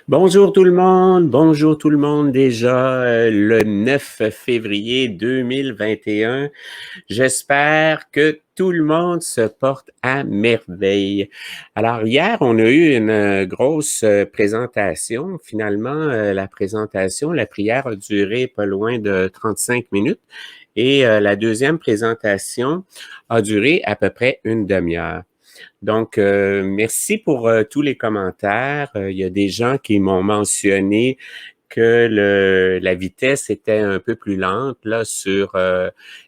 Bonjour tout le monde déjà le 9 février 2021. J'espère que tout le monde se porte à merveille. Alors hier, on a eu une grosse présentation. Finalement, la présentation, la prière a duré pas loin de 35 minutes et la deuxième présentation a duré à peu près une demi-heure. Donc, merci pour tous les commentaires. Il y a des gens qui m'ont mentionné que la vitesse était un peu plus lente là sur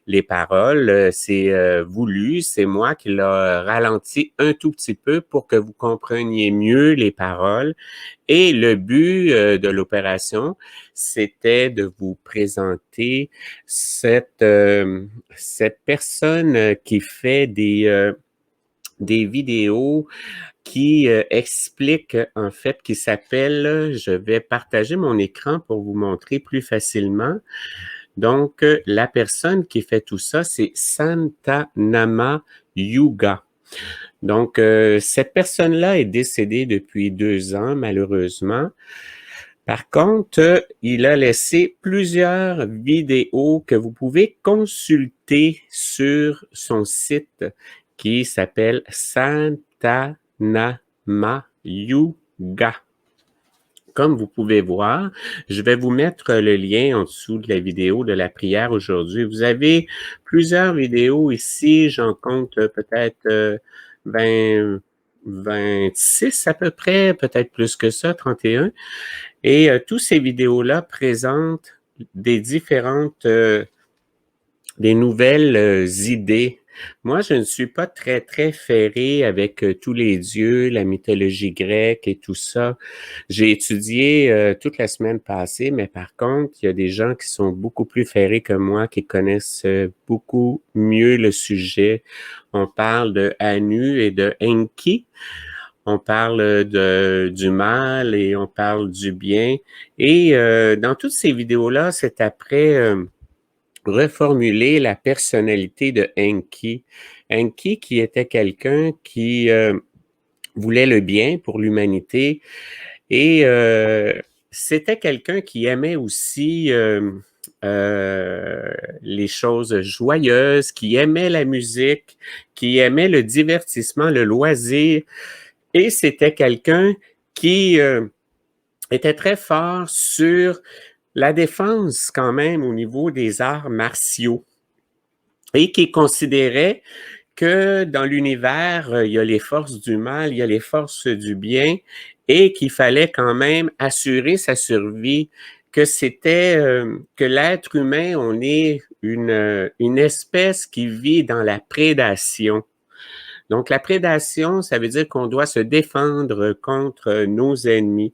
les paroles. C'est voulu, c'est moi qui l'ai ralenti un tout petit peu pour que vous compreniez mieux les paroles. Et le but de l'opération, c'était de vous présenter cette personne qui fait des vidéos qui expliquent en fait, qui s'appelle, je vais partager mon écran pour vous montrer plus facilement. Donc, la personne qui fait tout ça, c'est Santanama Yuga. Donc, cette personne-là est décédée depuis 2 ans, malheureusement. Par contre, il a laissé plusieurs vidéos que vous pouvez consulter sur son site qui s'appelle Santanama Yuga. Comme vous pouvez voir, je vais vous mettre le lien en dessous de la vidéo de la prière aujourd'hui. Vous avez plusieurs vidéos ici, j'en compte peut-être 20, 26 à peu près, peut-être plus que ça, 31. Et tous ces vidéos-là présentent des différentes, des nouvelles idées. Moi, je ne suis pas très, très ferré avec tous les dieux, la mythologie grecque et tout ça. J'ai étudié toute la semaine passée, mais par contre, il y a des gens qui sont beaucoup plus ferrés que moi, qui connaissent beaucoup mieux le sujet. On parle de Anu et de Enki. On parle du mal et on parle du bien. Et dans toutes ces vidéos-là, c'est après reformuler la personnalité de Enki. Enki qui était quelqu'un qui voulait le bien pour l'humanité et c'était quelqu'un qui aimait aussi les choses joyeuses, qui aimait la musique, qui aimait le divertissement, le loisir. Et c'était quelqu'un qui était très fort sur la défense quand même au niveau des arts martiaux et qui considérait que dans l'univers, il y a les forces du mal, il y a les forces du bien et qu'il fallait quand même assurer sa survie, que c'était que l'être humain, on est une espèce qui vit dans la prédation. Donc, la prédation, ça veut dire qu'on doit se défendre contre nos ennemis.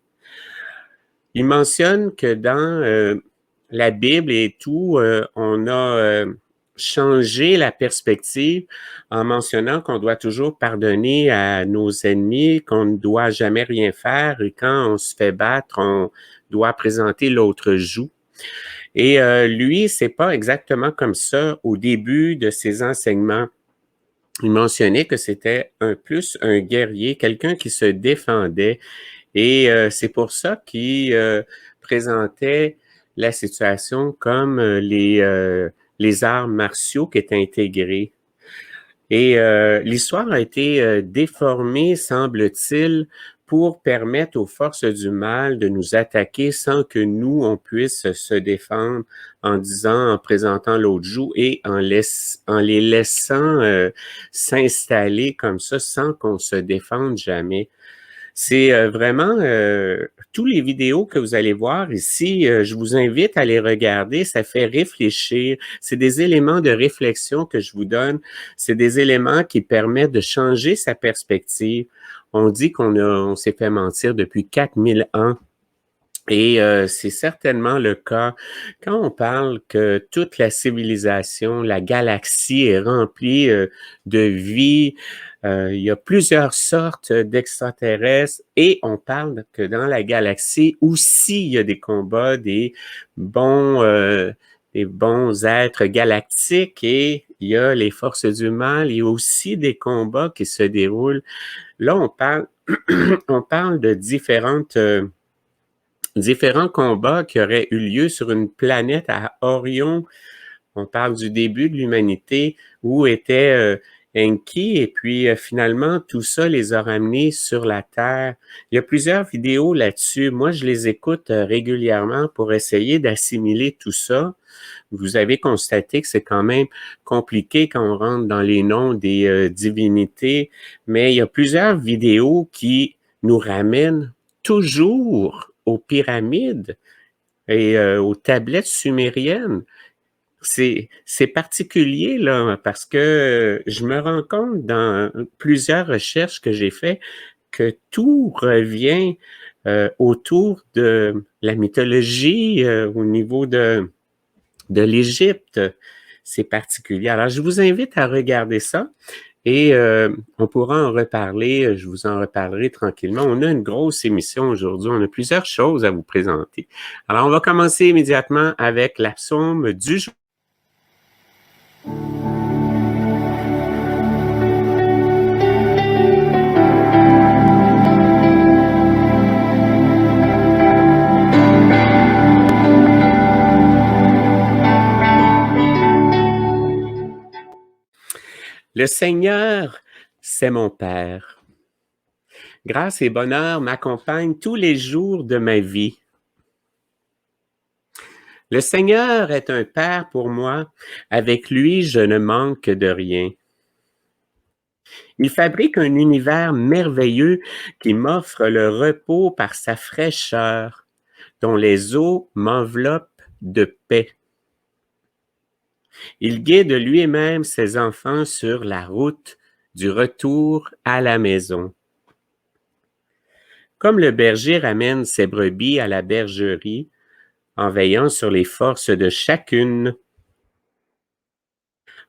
Il mentionne que dans la Bible et tout, on a changé la perspective en mentionnant qu'on doit toujours pardonner à nos ennemis, qu'on ne doit jamais rien faire et quand on se fait battre, on doit présenter l'autre joue. Et lui, c'est pas exactement comme ça au début de ses enseignements. Il mentionnait que c'était plus un guerrier, quelqu'un qui se défendait. Et c'est pour ça qu'il présentait la situation comme les arts martiaux qui étaient intégrés. Et l'histoire a été déformée, semble-t-il, pour permettre aux forces du mal de nous attaquer sans que nous, on puisse se défendre en disant, en présentant l'autre joue et en les laissant s'installer comme ça sans qu'on se défende jamais. C'est vraiment tous les vidéos que vous allez voir ici, je vous invite à les regarder, ça fait réfléchir. C'est des éléments de réflexion que je vous donne. C'est des éléments qui permettent de changer sa perspective. On dit on s'est fait mentir depuis 4000 ans. Et c'est certainement le cas quand on parle que toute la civilisation, la galaxie est remplie de vie. Il y a plusieurs sortes d'extraterrestres et on parle que dans la galaxie aussi, il y a des combats des bons êtres galactiques et il y a les forces du mal. Il y a aussi des combats qui se déroulent. Là, on parle, on parle de différentes différents combats qui auraient eu lieu sur une planète à Orion. On parle du début de l'humanité où était Enki et puis finalement tout ça les a ramenés sur la Terre. Il y a plusieurs vidéos là-dessus. Moi, je les écoute régulièrement pour essayer d'assimiler tout ça. Vous avez constaté que c'est quand même compliqué quand on rentre dans les noms des divinités, mais il y a plusieurs vidéos qui nous ramènent toujours aux pyramides et aux tablettes sumériennes. C'est particulier, là, parce que je me rends compte dans plusieurs recherches que j'ai faites que tout revient autour de la mythologie au niveau de l'Égypte. C'est particulier. Alors, je vous invite à regarder ça et on pourra en reparler. Je vous en reparlerai tranquillement. On a une grosse émission aujourd'hui. On a plusieurs choses à vous présenter. Alors, on va commencer immédiatement avec la psaume du jour. Le Seigneur, c'est mon Père. Grâce et bonheur m'accompagnent tous les jours de ma vie. Le Seigneur est un Père pour moi. Avec lui, je ne manque de rien. Il fabrique un univers merveilleux qui m'offre le repos par sa fraîcheur, dont les eaux m'enveloppent de paix. Il guide lui-même ses enfants sur la route du retour à la maison. Comme le berger ramène ses brebis à la bergerie, en veillant sur les forces de chacune.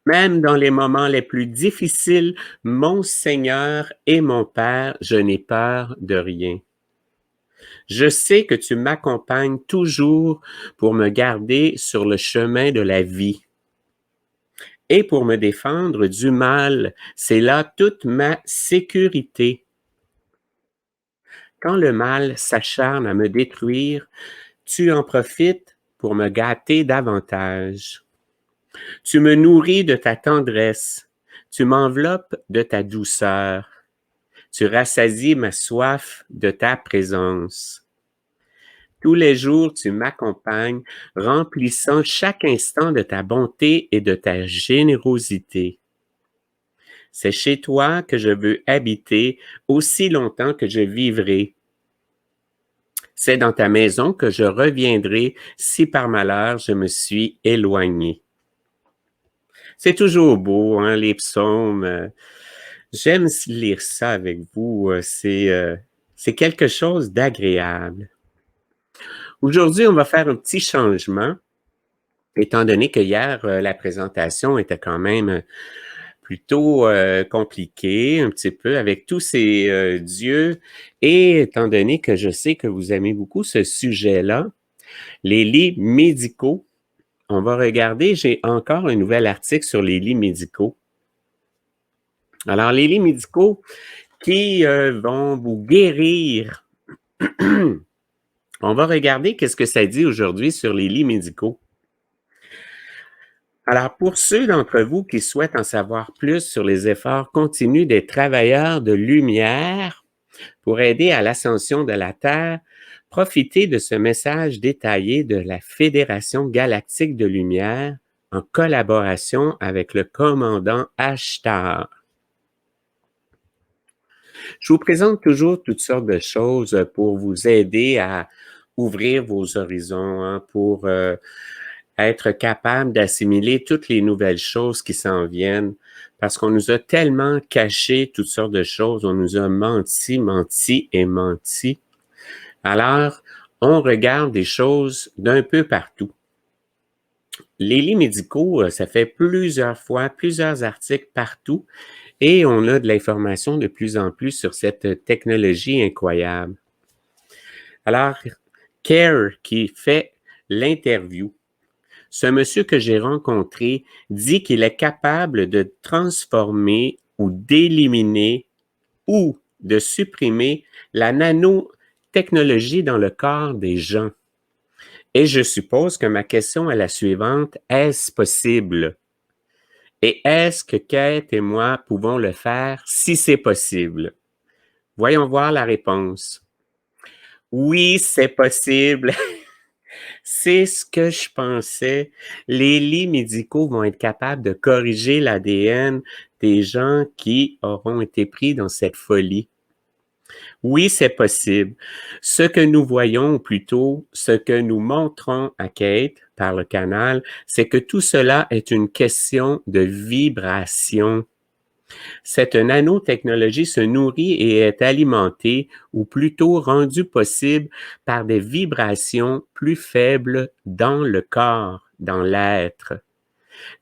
Même dans les moments les plus difficiles, mon Seigneur et mon Père, je n'ai peur de rien. Je sais que tu m'accompagnes toujours pour me garder sur le chemin de la vie. Et pour me défendre du mal, c'est là toute ma sécurité. Quand le mal s'acharne à me détruire, tu en profites pour me gâter davantage. Tu me nourris de ta tendresse, tu m'enveloppes de ta douceur, tu rassasies ma soif de ta présence. Tous les jours, tu m'accompagnes, remplissant chaque instant de ta bonté et de ta générosité. C'est chez toi que je veux habiter aussi longtemps que je vivrai. C'est dans ta maison que je reviendrai si par malheur je me suis éloigné. C'est toujours beau, hein, les psaumes. J'aime lire ça avec vous. C'est quelque chose d'agréable. Aujourd'hui, on va faire un petit changement, étant donné que hier, la présentation était quand même plutôt compliquée, un petit peu, avec tous ces dieux. Et étant donné que je sais que vous aimez beaucoup ce sujet-là, les lits médicaux, on va regarder, j'ai encore un nouvel article sur les lits médicaux. Alors, les lits médicaux qui vont vous guérir. On va regarder qu'est-ce que ça dit aujourd'hui sur les lits médicaux. Alors, pour ceux d'entre vous qui souhaitent en savoir plus sur les efforts continus des travailleurs de lumière pour aider à l'ascension de la Terre, profitez de ce message détaillé de la Fédération galactique de lumière en collaboration avec le commandant Ashtar. Je vous présente toujours toutes sortes de choses pour vous aider à ouvrir vos horizons, hein, pour être capable d'assimiler toutes les nouvelles choses qui s'en viennent, parce qu'on nous a tellement caché toutes sortes de choses, on nous a menti, menti et menti. Alors, on regarde des choses d'un peu partout. Les lits médicaux, ça fait plusieurs fois, plusieurs articles partout, et on a de l'information de plus en plus sur cette technologie incroyable. Alors, Care, qui fait l'interview, ce monsieur que j'ai rencontré dit qu'il est capable de transformer ou d'éliminer ou de supprimer la technologie dans le corps des gens. Et je suppose que ma question est la suivante: est-ce possible? Et est-ce que Kate et moi pouvons le faire si c'est possible? Voyons voir la réponse. Oui, c'est possible. C'est ce que je pensais. Les lits médicaux vont être capables de corriger l'ADN des gens qui auront été pris dans cette folie. Oui, c'est possible. Ce que nous voyons, ou plutôt ce que nous montrons à Kate par le canal, c'est que tout cela est une question de vibration. Cette nanotechnologie se nourrit et est alimentée, ou plutôt rendue possible, par des vibrations plus faibles dans le corps, dans l'être.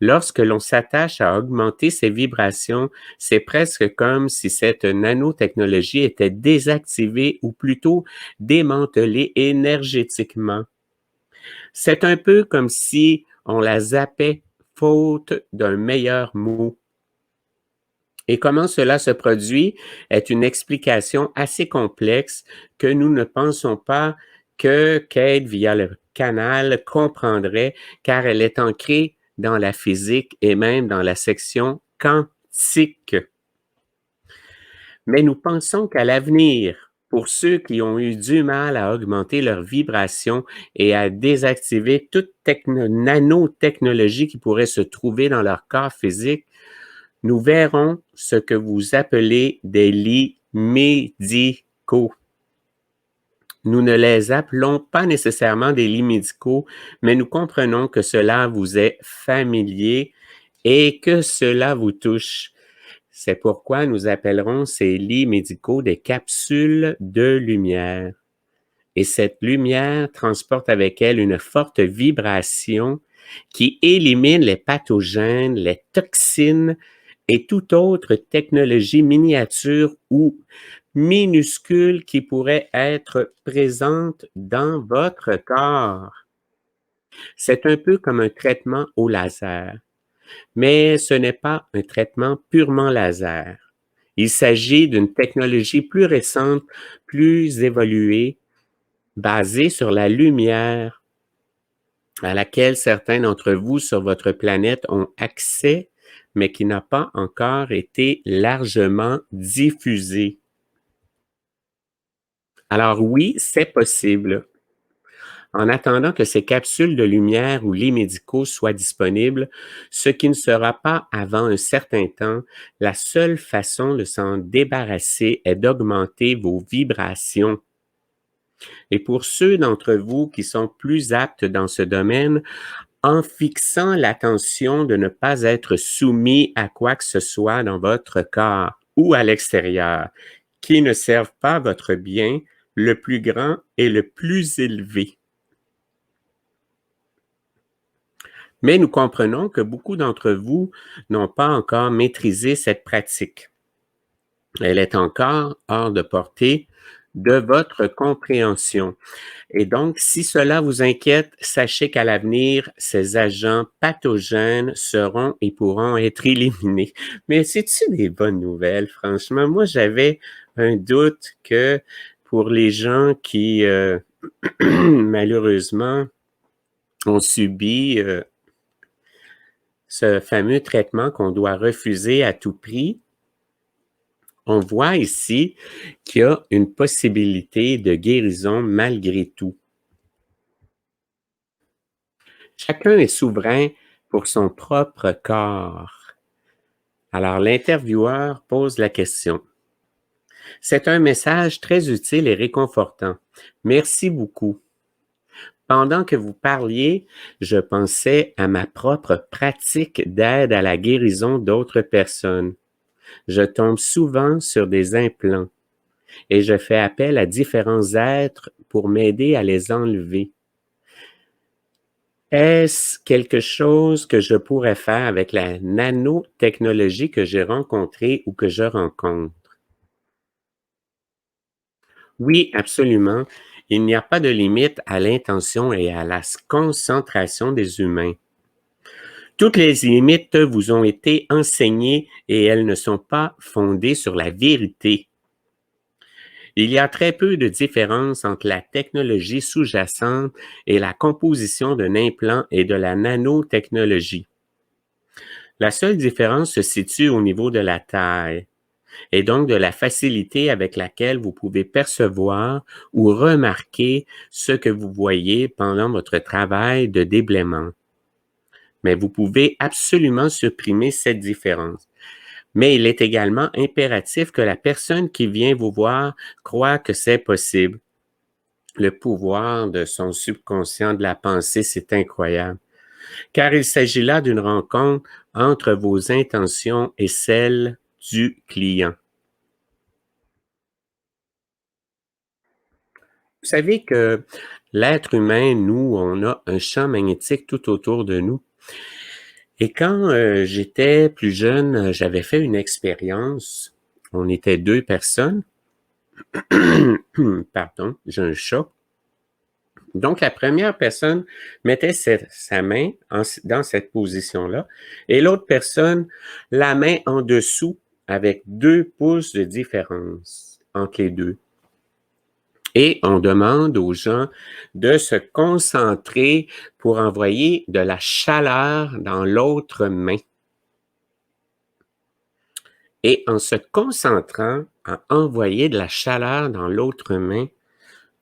Lorsque l'on s'attache à augmenter ces vibrations, c'est presque comme si cette nanotechnologie était désactivée ou plutôt démantelée énergétiquement. C'est un peu comme si on la zappait faute d'un meilleur mot. Et comment cela se produit est une explication assez complexe que nous ne pensons pas que Kate, via le canal, comprendrait, car elle est ancrée dans la physique et même dans la section quantique. Mais nous pensons qu'à l'avenir, pour ceux qui ont eu du mal à augmenter leur vibration et à désactiver toute nanotechnologie qui pourrait se trouver dans leur corps physique, nous verrons ce que vous appelez des lits médicaux. Nous ne les appelons pas nécessairement des lits médicaux, mais nous comprenons que cela vous est familier et que cela vous touche. C'est pourquoi nous appellerons ces lits médicaux des capsules de lumière. Et cette lumière transporte avec elle une forte vibration qui élimine les pathogènes, les toxines et toute autre technologie miniature ou minuscule qui pourrait être présente dans votre corps. C'est un peu comme un traitement au laser, mais ce n'est pas un traitement purement laser. Il s'agit d'une technologie plus récente, plus évoluée, basée sur la lumière à laquelle certains d'entre vous sur votre planète ont accès, mais qui n'a pas encore été largement diffusée. Alors oui, c'est possible. En attendant que ces capsules de lumière ou lits médicaux soient disponibles, ce qui ne sera pas avant un certain temps, la seule façon de s'en débarrasser est d'augmenter vos vibrations. Et pour ceux d'entre vous qui sont plus aptes dans ce domaine, en fixant l'attention de ne pas être soumis à quoi que ce soit dans votre corps ou à l'extérieur, qui ne servent pas votre bien, le plus grand et le plus élevé. Mais nous comprenons que beaucoup d'entre vous n'ont pas encore maîtrisé cette pratique. Elle est encore hors de portée de votre compréhension. Et donc, si cela vous inquiète, sachez qu'à l'avenir, ces agents pathogènes seront et pourront être éliminés. Mais c'est-tu des bonnes nouvelles, franchement? Moi, j'avais un doute que pour les gens qui, malheureusement, ont subi ce fameux traitement qu'on doit refuser à tout prix, on voit ici qu'il y a une possibilité de guérison malgré tout. Chacun est souverain pour son propre corps. Alors l'intervieweur pose la question. C'est un message très utile et réconfortant. Merci beaucoup. Pendant que vous parliez, je pensais à ma propre pratique d'aide à la guérison d'autres personnes. Je tombe souvent sur des implants et je fais appel à différents êtres pour m'aider à les enlever. Est-ce quelque chose que je pourrais faire avec la nanotechnologie que j'ai rencontrée ou que je rencontre? Oui, absolument. Il n'y a pas de limite à l'intention et à la concentration des humains. Toutes les limites vous ont été enseignées et elles ne sont pas fondées sur la vérité. Il y a très peu de différence entre la technologie sous-jacente et la composition d'un implant et de la nanotechnologie. La seule différence se situe au niveau de la taille et donc de la facilité avec laquelle vous pouvez percevoir ou remarquer ce que vous voyez pendant votre travail de déblaiement. Mais vous pouvez absolument supprimer cette différence. Mais il est également impératif que la personne qui vient vous voir croit que c'est possible. Le pouvoir de son subconscient de la pensée, c'est incroyable. Car il s'agit là d'une rencontre entre vos intentions et celles du client. Vous savez que l'être humain, nous, on a un champ magnétique tout autour de nous. Et quand j'étais plus jeune, j'avais fait une expérience. On était 2 personnes. Pardon, j'ai un chat. Donc, la première personne mettait sa main dans cette position-là et l'autre personne, la main en dessous avec 2 pouces de différence entre les deux. Et on demande aux gens de se concentrer pour envoyer de la chaleur dans l'autre main. Et en se concentrant à envoyer de la chaleur dans l'autre main,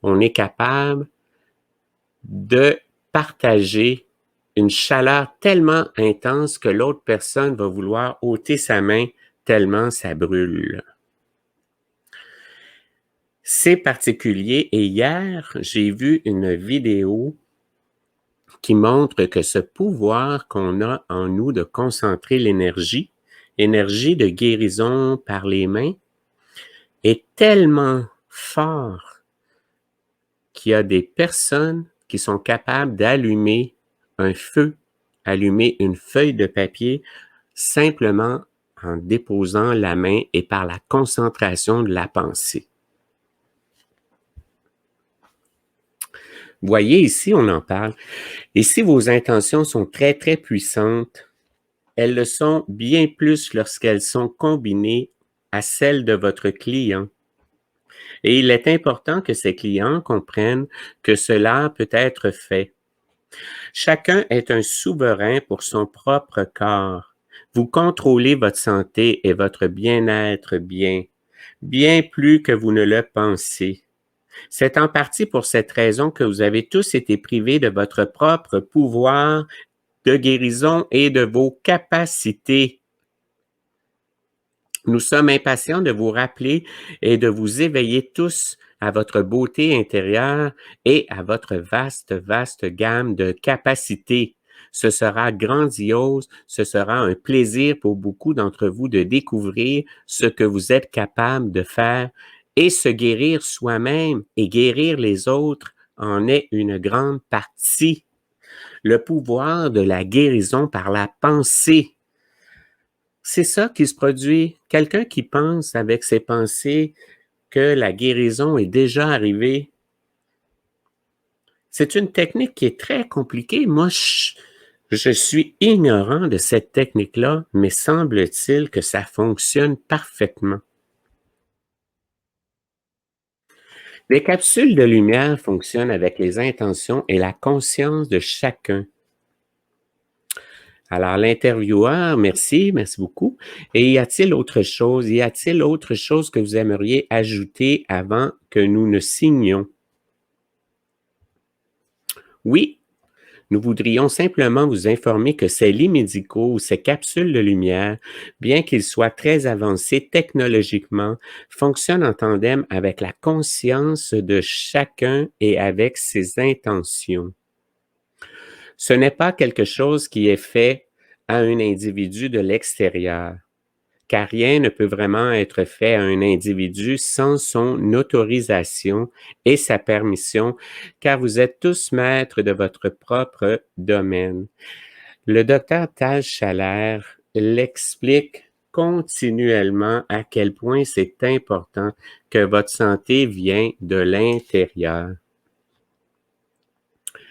on est capable de partager une chaleur tellement intense que l'autre personne va vouloir ôter sa main tellement ça brûle. C'est particulier et hier, j'ai vu une vidéo qui montre que ce pouvoir qu'on a en nous de concentrer l'énergie, énergie de guérison par les mains, est tellement fort qu'il y a des personnes qui sont capables d'allumer un feu, allumer une feuille de papier simplement en déposant la main et par la concentration de la pensée. Voyez, ici, on en parle. Et si vos intentions sont très, très puissantes, elles le sont bien plus lorsqu'elles sont combinées à celles de votre client. Et il est important que ces clients comprennent que cela peut être fait. Chacun est un souverain pour son propre corps. Vous contrôlez votre santé et votre bien-être bien plus que vous ne le pensez. C'est en partie pour cette raison que vous avez tous été privés de votre propre pouvoir de guérison et de vos capacités. Nous sommes impatients de vous rappeler et de vous éveiller tous à votre beauté intérieure et à votre vaste gamme de capacités. Ce sera grandiose, ce sera un plaisir pour beaucoup d'entre vous de découvrir ce que vous êtes capable de faire et se guérir soi-même et guérir les autres en est une grande partie. Le pouvoir de la guérison par la pensée. C'est ça qui se produit. Quelqu'un qui pense avec ses pensées que la guérison est déjà arrivée. C'est une technique qui est très compliquée. Moi, je suis ignorant de cette technique-là, mais semble-t-il que ça fonctionne parfaitement. Les capsules de lumière fonctionnent avec les intentions et la conscience de chacun. Alors, l'intervieweur, merci beaucoup. Et y a-t-il autre chose? Y a-t-il autre chose que vous aimeriez ajouter avant que nous ne signions? Oui, nous voudrions simplement vous informer que ces lits médicaux ou ces capsules de lumière, bien qu'ils soient très avancés technologiquement, fonctionnent en tandem avec la conscience de chacun et avec ses intentions. Ce n'est pas quelque chose qui est fait à un individu de l'extérieur, car rien ne peut vraiment être fait à un individu sans son autorisation et sa permission, car vous êtes tous maîtres de votre propre domaine. Le docteur Taj Chalair l'explique continuellement à quel point c'est important que votre santé vient de l'intérieur.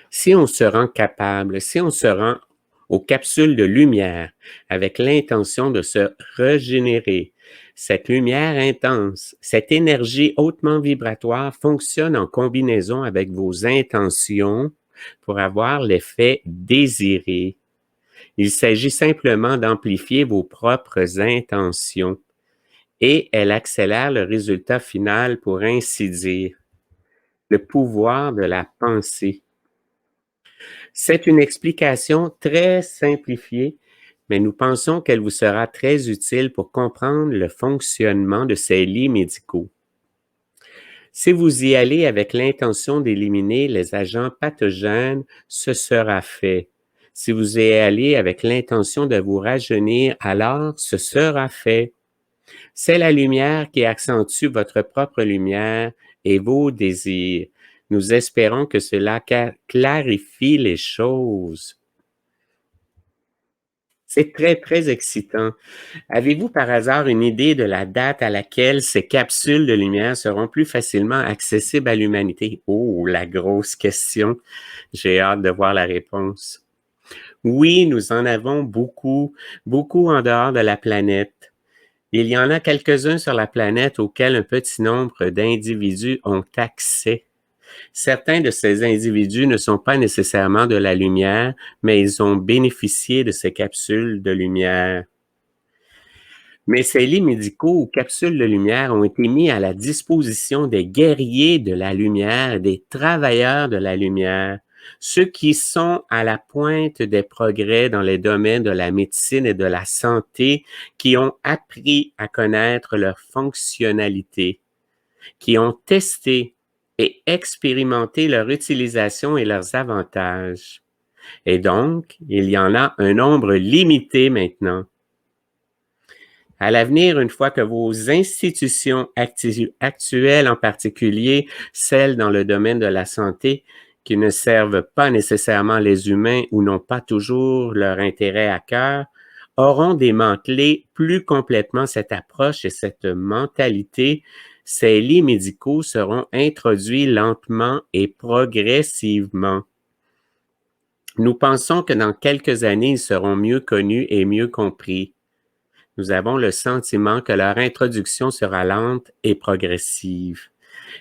Si on se rend capable, si on se rend aux capsules de lumière avec l'intention de se régénérer, Cette lumière intense, cette énergie hautement vibratoire fonctionne en combinaison avec vos intentions pour avoir l'effet désiré. Il s'agit simplement d'amplifier vos propres intentions et elle accélère le résultat final, pour ainsi dire. Le pouvoir de la pensée. C'est une explication très simplifiée, mais nous pensons qu'elle vous sera très utile pour comprendre le fonctionnement de ces lits médicaux. Si vous y allez avec l'intention d'éliminer les agents pathogènes, ce sera fait. Si vous y allez avec l'intention de vous rajeunir, alors ce sera fait. C'est la lumière qui accentue votre propre lumière et vos désirs. Nous espérons que cela clarifie les choses. C'est très, très excitant. Avez-vous par hasard une idée de la date à laquelle ces capsules de lumière seront plus facilement accessibles à l'humanité? Oh, la grosse question. J'ai hâte de voir la réponse. Oui, nous en avons beaucoup, beaucoup en dehors de la planète. Il y en a quelques-uns sur la planète auxquels un petit nombre d'individus ont accès. Certains de ces individus ne sont pas nécessairement de la lumière, mais ils ont bénéficié de ces capsules de lumière. Mais ces lits médicaux ou capsules de lumière ont été mis à la disposition des guerriers de la lumière, des travailleurs de la lumière, ceux qui sont à la pointe des progrès dans les domaines de la médecine et de la santé, qui ont appris à connaître leur fonctionnalité, qui ont testé et expérimenté leur utilisation et leurs avantages. Et donc, il y en a un nombre limité maintenant. À l'avenir, une fois que vos institutions actuelles, en particulier celles dans le domaine de la santé, qui ne servent pas nécessairement les humains ou n'ont pas toujours leur intérêt à cœur, auront démantelé plus complètement cette approche et cette mentalité, ces lits médicaux seront introduits lentement et progressivement. Nous pensons que dans quelques années, ils seront mieux connus et mieux compris. Nous avons le sentiment que leur introduction sera lente et progressive.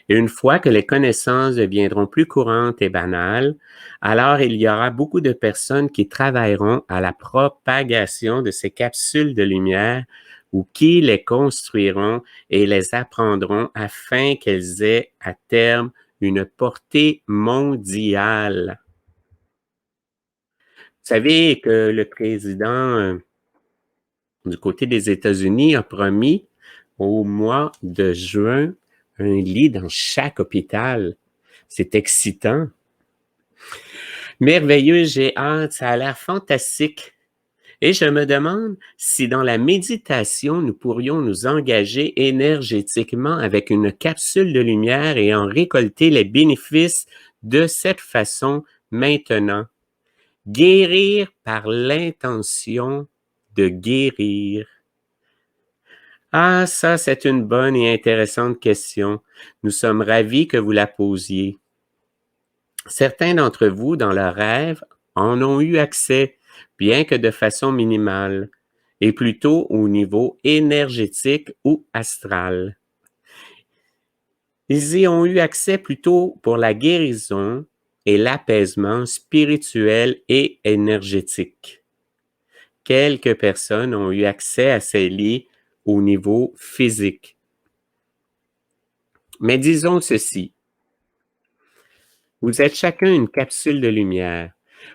Et une fois que les connaissances deviendront plus courantes et banales, alors il y aura beaucoup de personnes qui travailleront à la propagation de ces capsules de lumière ou qui les construiront et les apprendront afin qu'elles aient à terme une portée mondiale. Vous savez que le président du côté des États-Unis a promis au mois de juin un lit dans chaque hôpital. C'est excitant. Merveilleux, j'ai hâte, ça a l'air fantastique. Et je me demande si dans la méditation, nous pourrions nous engager énergétiquement avec une capsule de lumière et en récolter les bénéfices de cette façon maintenant. Guérir par l'intention de guérir. Ah, ça, c'est une bonne et intéressante question. Nous sommes ravis que vous la posiez. Certains d'entre vous, dans leurs rêves, en ont eu accès, bien que de façon minimale, et plutôt au niveau énergétique ou astral. Ils y ont eu accès plutôt pour la guérison et l'apaisement spirituel et énergétique. Quelques personnes ont eu accès à ces lits au niveau physique. Mais disons ceci, vous êtes chacun une capsule de lumière.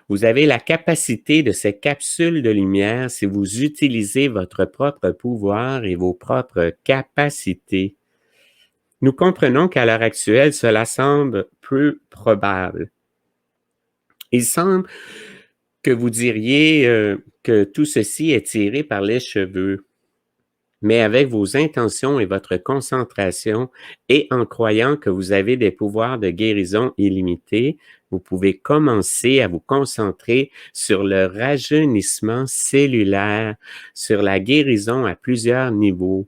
Vous avez la capacité de ces capsules de lumière si vous utilisez votre propre pouvoir et vos propres capacités. Nous comprenons qu'à l'heure actuelle, cela semble peu probable. Il semble que vous diriez que tout ceci est tiré par les cheveux. Mais avec vos intentions et votre concentration et en croyant que vous avez des pouvoirs de guérison illimités, vous pouvez commencer à vous concentrer sur le rajeunissement cellulaire, sur la guérison à plusieurs niveaux.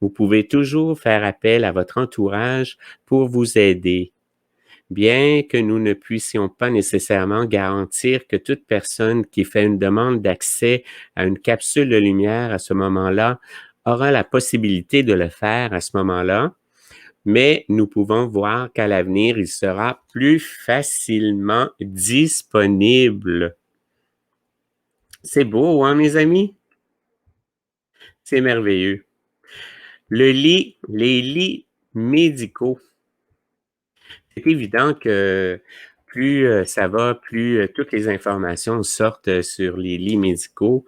Vous pouvez toujours faire appel à votre entourage pour vous aider. Bien que nous ne puissions pas nécessairement garantir que toute personne qui fait une demande d'accès à une capsule de lumière à ce moment-là aura la possibilité de le faire à ce moment-là, mais nous pouvons voir qu'à l'avenir, il sera plus facilement disponible. C'est beau, hein, mes amis? C'est merveilleux. Les lits médicaux. C'est évident que plus, ça va, plus, toutes les informations sortent, sur les lits médicaux.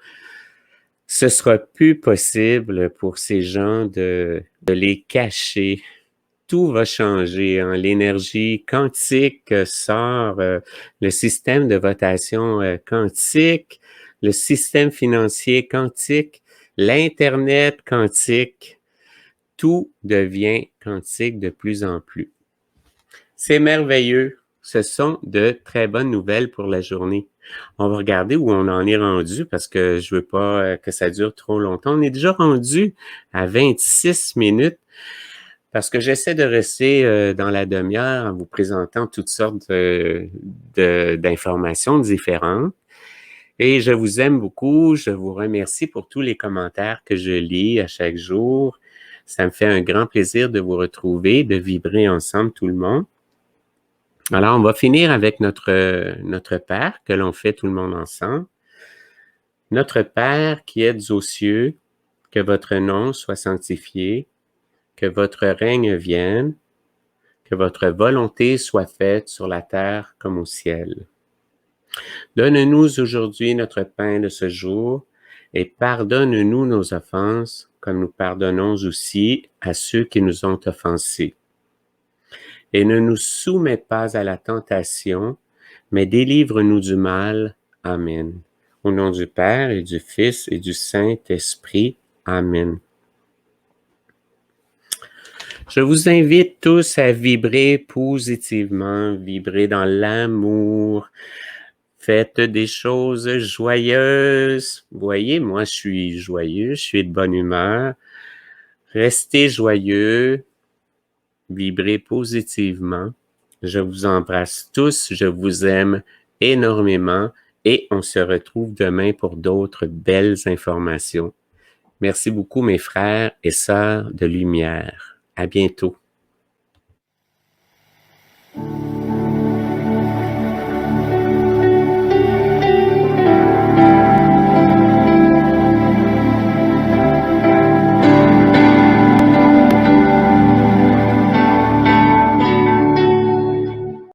Ce sera plus possible pour ces gens de les cacher. Tout va changer, hein. L'énergie quantique, sort, le système de votation, quantique, le système financier quantique, l'internet quantique. Tout devient quantique de plus en plus. C'est merveilleux. Ce sont de très bonnes nouvelles pour la journée. On va regarder où on en est rendu parce que je veux pas que ça dure trop longtemps. On est déjà rendu à 26 minutes parce que j'essaie de rester dans la demi-heure en vous présentant toutes sortes d'informations différentes. Et je vous aime beaucoup. Je vous remercie pour tous les commentaires que je lis à chaque jour. Ça me fait un grand plaisir de vous retrouver, de vibrer ensemble tout le monde. Alors, on va finir avec notre Père que l'on fait tout le monde ensemble. Notre Père qui êtes aux cieux, que votre nom soit sanctifié, que votre règne vienne, que votre volonté soit faite sur la terre comme au ciel. Donne-nous aujourd'hui notre pain de ce jour et pardonne-nous nos offenses comme nous pardonnons aussi à ceux qui nous ont offensés. Et ne nous soumets pas à la tentation, mais délivre-nous du mal. Amen. Au nom du Père et du Fils et du Saint-Esprit. Amen. Je vous invite tous à vibrer positivement, vibrer dans l'amour. Faites des choses joyeuses. Vous voyez, moi, je suis joyeux, je suis de bonne humeur. Restez joyeux. Vibrez positivement. Je vous embrasse tous, je vous aime énormément et on se retrouve demain pour d'autres belles informations. Merci beaucoup mes frères et sœurs de lumière. À bientôt.